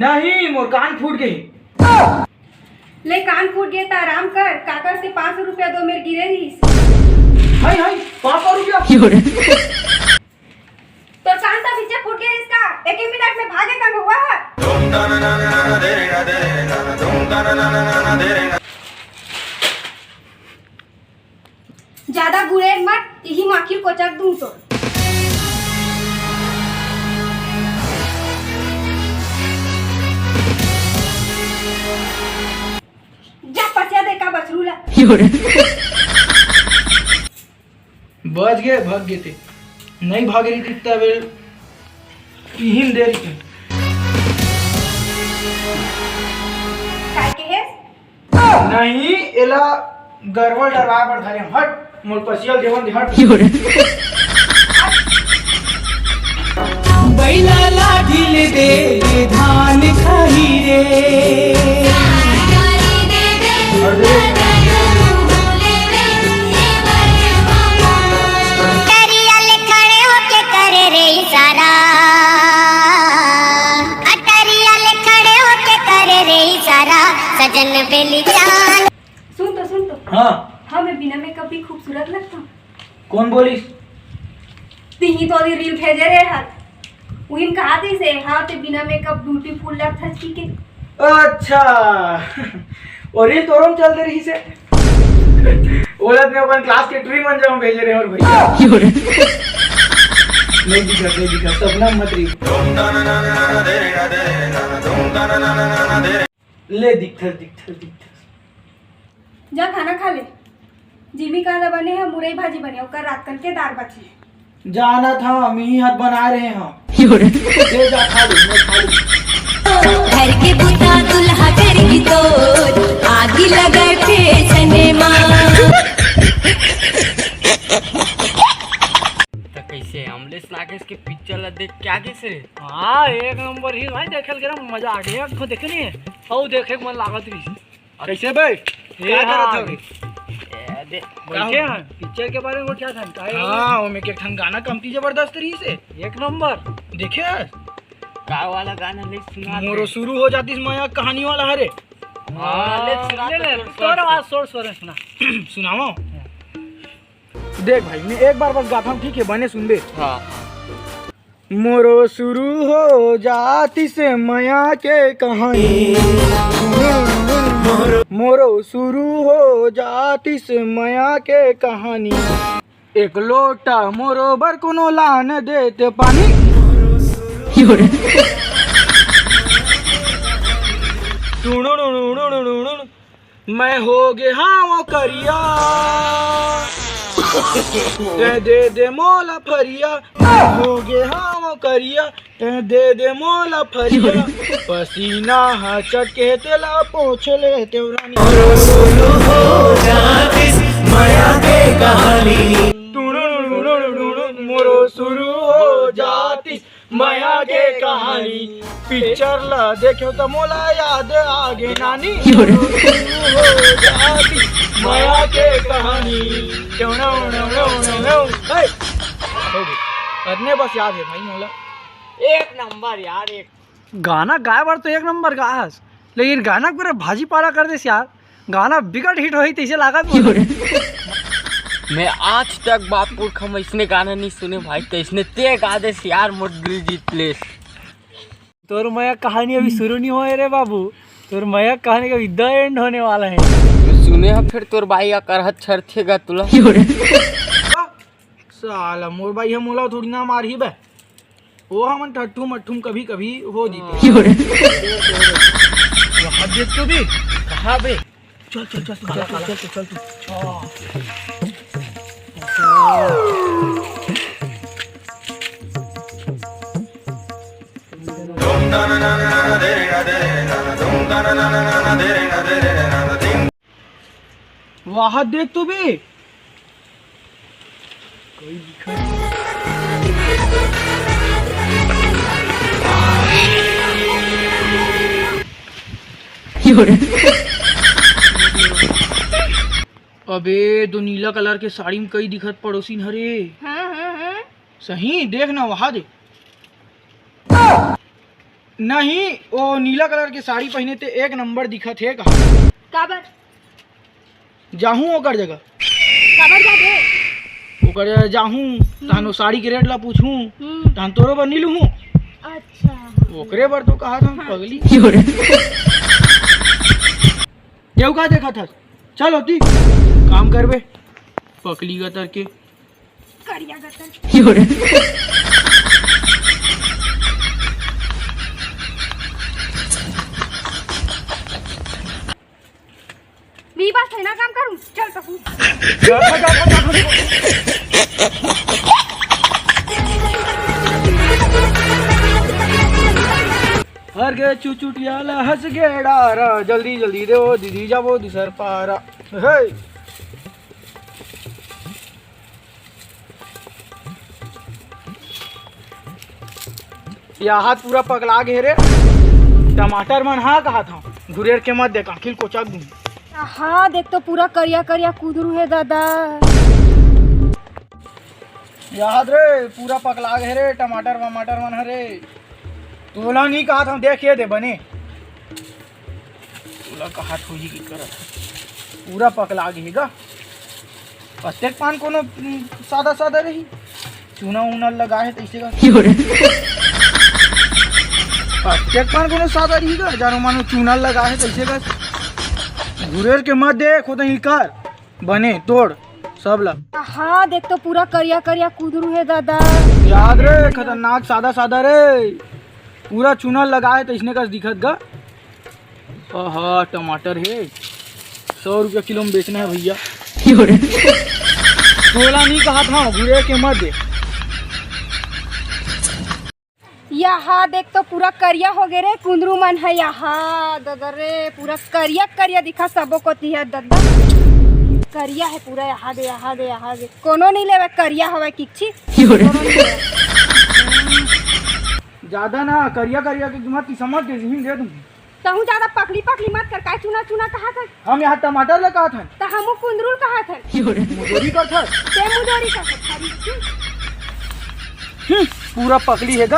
नहीं, मोर कान फूट गई। ले कान फूट गए तो आराम कर, काकर से 500 रुपया दो मेरे गिरे रही। हाय हाय 500 रुपया। तो कान तो पीछे फूट गया इसका, एक ही मिनट में भागे कम हुआ है। ज्यादा गुरेर मत, यही माखी कोचक दूं तो। जा पसिया देखा बछरूला। बच गए, भाग गए थे। नहीं भाग रही थी इतना वेल यहीं दे रही थी। काय के है? नहीं एला गड़बड़ डरवा पर धारे हट मोर पसियल देवन दे हट। बैला लाढिल दे धान खाही रे। सुन तो हाँ मैं बिना मेकअप भी खूबसूरत लगता हूँ। कौन बोलिस? तिही तो दी रील भेजे रे हाथ उइन कहा थी से हाँ ते बिना मेकअप ब्यूटीफुल लगता है ठीक है। अच्छा और ये तोरम चल दे रही से ओलत में अपन क्लास के ट्री मन जाऊं भेजे रहे और भैया नहीं दिखा सपना मत रही ले दिखता जा खाना खा ले। जीवी काला बने हैं, मुरई भाजी बने और रात कल के दाल बची। जाना था हम ही हाथ बना रहे हैं। ले जा खा ले, मैं खा लूं। घर के बुता दुल्हा करी तो आगी लगा फेसने कैसे अमलेश नागेश के पिक्चर ला देख क्या कैसे? हाँ एक नंबर ही भाई, देखल के ना मजा आ गया। को देखनी है और देखे मन लागत रही। कैसे भाई क्या करत हो? बैठे हैं पिक्चर के बारे में क्या था? हाँ वो में के ठन गाना कमती जबरदस्त रही से एक नंबर देखे का वाला गाना ले सुना दे। मोरो शुरू हो जाती माया कहानी वाला हरे। हाँ ले सुना ले दे। तोर आवाज सोर सुना। सुनाओ देख भाई मैं एक बार बस गाता हूँ ठीक है, बने सुन बे। हाँ मोरो शुरू हो जाती से माया के कहानी। मोरो शुरू हो जाती से माया के कहानी। एक लोटा मोरो बर कोनो लान देते पानी। मैं हो गे हाँ वो करिया दे मोला फरिया। हो गे हाँ वो करिया दे मोला फरिया। पसीना हा चटके तेला पोछ ले तेवरानी। मोरो शुरू हो जाती माया के कहानी। पिक्चर ला देखो तो मोला याद आगे नानी। शुरू हो जाती माया के कहानी। इतने बस याद है भाई मोला। एक नंबर यार। एक गाना गाय बार तो एक नंबर गास, लेकिन गाना पूरा भाजी पारा कर दे यार। गाना बिगड़ हिट हो तैसे लागत। मैं आज तक बापुर खम इसने गाना नहीं सुने भाई, तो इसने ते गा दे यार मोट गिरजीत प्लेस। तोर मया कहानी अभी शुरू नहीं हुआ है रे बाबू, तोर मया कहानी का द एंड होने वाला है। तो सुने हम फिर तोर भाई का करहत छरथेगा तुला। साला मोर भाई हम मोला थोड़ी ना मार ही बे। वो हम ठट्ठू मट्ठू कभी कभी हो जीते। देख तो भी कहा बे। चल चल चल चल चल चल चल। वाह देख तो भी कोई अबे दो नीला कलर के साड़ी में कई दिखत पड़ोसी हरे। हाँ हाँ हाँ सही देख ना वहां दे। नहीं, वो नीला कलर की साड़ी पहने थे, एक नंबर दिखा थे का। काबर जाहूँ ओकर जगह, काबर जाबे? ओकर जगह जाहूँ तहन वो साड़ी के रेट ला पूछूं तहन तोरो बर नी लूँ। अच्छा ओकरे बर तो कहा था पगली। देव का देखा था, चल होती काम करबे पकली गतर के। करिया गतर मी बस है ना काम करूं, चल तो हर गे चुचुटियाला हंस गे डारा, जल्दी जल्दी दे दीदी जाबो दिसर पारा। हे या हाथ पूरा पगला गे रे। टमाटर मन हाँ कहा था घुरेर के मत देख आखिर कोचा दूं। हाँ देख तो पूरा करिया करिया कुदरू है दादा। याद रे पूरा पगला गे रे, टमाटर वमाटर मन हरे तोला नहीं कहा था देख ये दे बने तोला कहा थोड़ी की करत पूरा पकला गेगा। प्रत्येक पान कोनो सादा सादा रही, चूना ऊना लगा है तैसे का प्रत्येक पान कोनो सादा रहीगा, जानो मानो चूना लगा है तैसे का। गुरेर के मत दे खुद ही कर बने तोड़ सब ला। हाँ देख तो पूरा करिया करिया कुदरू है दादा। याद रे खतरनाक सादा सादा रे, पूरा चूना लगा है तो इसने का दिखत गा। हाँ टमाटर है 100 रुपया किलो में बेचना है भैया। तोला नहीं कहा था घुरे के मत दे। यहाँ देख तो पूरा करिया हो गए रे, कुंदरू मन है यहाँ दादा रे, पूरा करिया करिया दिखा सबो को है दादा। करिया है पूरा, यहाँ दे यहाँ दे यहाँ दे, कोनो नहीं लेवे करिया हवा किच्छी। ज्यादा ना करिया करिया के मत समझ के जमीन दे दूं। तहु ज्यादा पकली पकली मत कर, काय चुना चुना कहा था। हम यहाँ टमाटर लगा था तो हमू कुंदरू कहा था, मुजोरी कर था ते मुजोरी का था। पूरा पकड़ी है गा।